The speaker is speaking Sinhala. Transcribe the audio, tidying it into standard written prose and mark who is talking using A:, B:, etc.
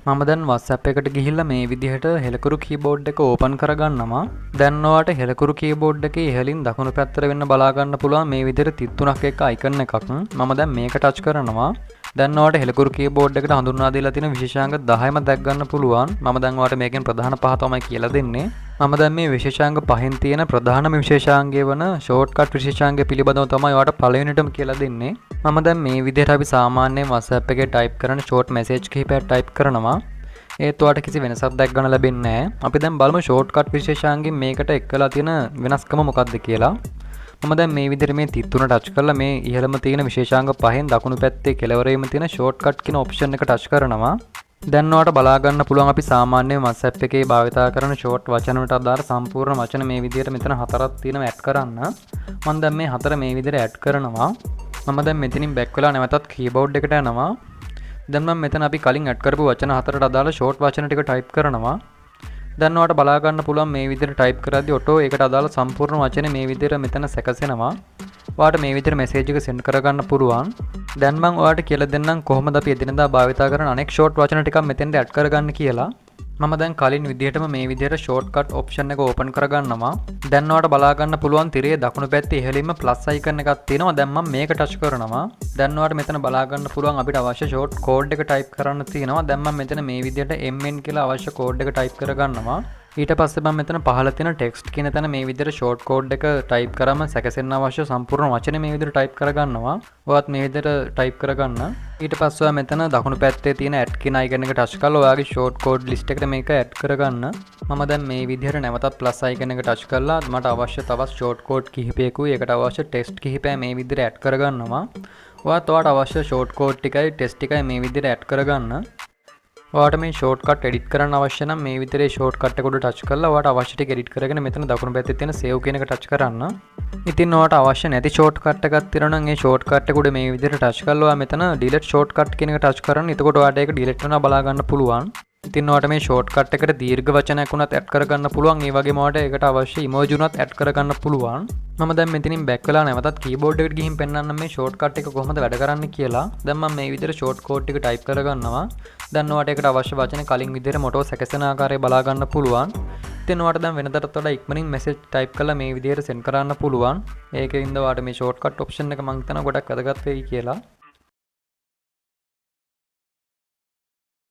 A: මම දැන් WhatsApp එකට ගිහිල්ලා මේ විදිහට හෙලකුරු කීබෝඩ් එක ඕපන් කරගන්නවා. දැන් ඔයාලට හෙලකුරු කීබෝඩ් එකේ ඉහළින් දකුණු පැත්තට වෙන්න බලා ගන්න පුළුවන් මේ විදිහට තිත් තුනක් එක්ක අයිකන් එකක්. මම දැන් මේක ටච් කරනවා. දැන් ඔයාලට හෙලකුරු කීබෝඩ් එකට හඳුන්වා දීලා තියෙන විශේෂාංග 10ම දැක් ගන්න පුළුවන්. මම දැන් ඔයාලට මේකෙන් ප්‍රධාන පහ තමයි කියලා දෙන්නේ. මම දැන් මේ විශේෂාංග පහෙන් තියෙන ප්‍රධානම විශේෂාංගය වන ෂෝට්කට් විශේෂාංගය පිළිබඳව තමයි ඔයාලට පළවෙනිටම කියලා දෙන්නේ. මම දැන් මේ විදිහට අපි සාමාන්‍යයෙන් WhatsApp එකේ ටයිප් කරන ෂෝට් මැසේජ් කිහිපයක් ටයිප් කරනවා. ඒත් ඔයාලට කිසි වෙනසක් දැක් ගන්න ලැබෙන්නේ නැහැ. අපි දැන් බලමු ෂෝට්කට් විශේෂාංගයෙන් මේකට එක්කලා තියෙන වෙනස්කම මොකක්ද කියලා. මම දැන් මේ විදිහට මේ තිත් තුන ටච් කරලා මේ ඉහළම තියෙන විශේෂාංග පහෙන් දකුණු පැත්තේ කෙළවරේම තියෙන ෂෝට්කට් කියන ඔප්ෂන් එක ටච් කරනවා. දැන් ඔයාලට බලා ගන්න පුළුවන් අපි සාමාන්‍යයෙන් WhatsApp එකේ භාවිතා කරන ෂෝට් වචන වලට අදාළ සම්පූර්ණ වචන මේ විදිහට මෙතන හතරක් තියෙනවා ඇඩ් කරන්න. මම දැන් මේ හතර මේ විදිහට ඇඩ් කරනවා. මම දැන් මෙතනින් බැක් වෙලා නැවතත් කීබෝඩ් එකට යනවා. දැන් මම මෙතන අපි කලින් ඇඩ් කරපු වචන හතරට අදාළ ෂෝට් වචන ටික ටයිප් කරනවා. දැන් ඔයාලට බලා ගන්න පුළුවන් මේ විදිහට ටයිප් කරද්දී ඔටෝ ඒකට අදාළ සම්පූර්ණ වචනේ මේ විදිහට මෙතන සැකසෙනවා. ඔයාලට මේ විදිහට මැසේජ් එක සෙන්ඩ් කරගන්න පුළුවන්. දැන් මම ඔයාලට කියලා දෙන්නම් කොහොමද අපි එදිනදා භාවිතා කරන අනෙක් ෂෝට් වචන ටිකක් මෙතෙන්ට ඇඩ් කරගන්න කියලා. මම දැන් කලින් විදිහටම මේ විදිහට ෂෝට්කට් ඔප්ෂන් එක ඕපන් කරගන්නවා. දැන් ඔයාලට බලා ගන්න පුළුවන් තිරේ දකුණු පැත්තේ ඉහළින්ම ප්ලස් අයිකන් එකක් තියෙනවා. දැන් මම මේක ටච් කරනවා. දැන් ඔයාලට මෙතන බලා ගන්න පුළුවන් අපිට අවශ්‍ය ෂෝට් කෝඩ් එක ටයිප් කරන්න තියෙනවා. දැන් මම මෙතන මේ විදිහට MN කියලා අවශ්‍ය කෝඩ් එක ටයිප් කරගන්නවා. ඊට පස්සේ මම මෙතන පහළ තියෙන ටෙක්ස්ට් කියන තැන මේ විදිහට ෂෝට් කෝඩ් එක ටයිප් කරාම සැකසෙන්න අවශ්‍ය සම්පූර්ණ වචනේ මේ විදිහට ටයිප් කරගන්නවා. ඔයත් මේ විදිහට ටයිප් කරගන්න. ඊට පස්සේ ඔයා මෙතන දකුණු පැත්තේ තියෙන ඇඩ් කියන අයිකන් එක ටච් කරලා ඔයාගේ ෂෝට් කෝඩ් ලිස්ට් එකට මේක ඇඩ් කරගන්න. මම දැන් මේ විදිහට නැවතත් ප්ලස් අයිකන් එක ටච් කරලා මට අවශ්‍ය තවත් ෂෝට් කෝඩ් කිහිපයකුයි ඒකට අවශ්‍ය ටෙක්ස්ට් කිහිපය මේ විදිහට ඇඩ් කරගන්නවා. ඔයාට අවශ්‍ය ෂෝට් කෝඩ් ටිකයි ටෙක්ස්ට් ටිකයි මේ විදිහට ඇඩ් කරගන්න. ඔයාට මේ ෂෝට්කට් එඩිට් කරන්න අවශ්‍ය නම් මේ විතරේ ෂෝට්කට් එක උඩ ටච් කරලා ඔයාට අවශ්‍ය ටික එඩිට් කරගෙන මෙතන දකුණු පැත්තේ තියෙන සේව් කියන එක ටච් කරන්න. ඉතින් ඔයාට අවශ්‍ය නැති ෂෝට්කට් එකක් තියෙනවා නම් ඒ ෂෝට්කට් එක උඩ මේ විදිහට ටච් කරලා ඔයා මෙතන ඩිලීට් ෂෝට්කට් කියන එක ටච් කරන්න. එතකොට ඔයාට ඒක ඩිලීට් වෙනවා බලා ගන්න පුළුවන්. ඉතින් ඔයාට මේ ෂෝට්කට් එකට දීර්ඝ වචනයක් උනත් ඇඩ් කරගන්න පුළුවන්. ඒ වගේම ඔයාට ඒකට අවශ්‍ය ඉමෝජි උනත් ඇඩ් කරගන්න පුළුවන්. මම දැන් මෙතනින් බැක් වෙලා නැවතත් කීබෝඩ් එකට ගිහින් පෙන්නන්න මේ ෂෝට්කට් එක කොහොමද වැඩ කරන්නේ කියලා. දැන් මම මේ විදිහට ෂෝට් කෝඩ් ටික ටයිප් කරගන්නවා. දැන් ඔයාට ඒකට අවශ්‍ය වචන කලින් විදිහට මොටෝ සැකසෙන ආකාරය බලා ගන්න පුළුවන්. ඉතින් ඔයාට දැන් වෙනදටත් වඩා ඉක්මනින් මැසේජ් ටයිප් කරලා මේ විදිහට සෙන්ඩ් කරන්න පුළුවන්. ඒකෙන්ද ඔයාට මේ ෂෝට්කට් ඔප්ෂන් එක මම හිතනවා ගොඩක් වැදගත් වෙයි කියලා.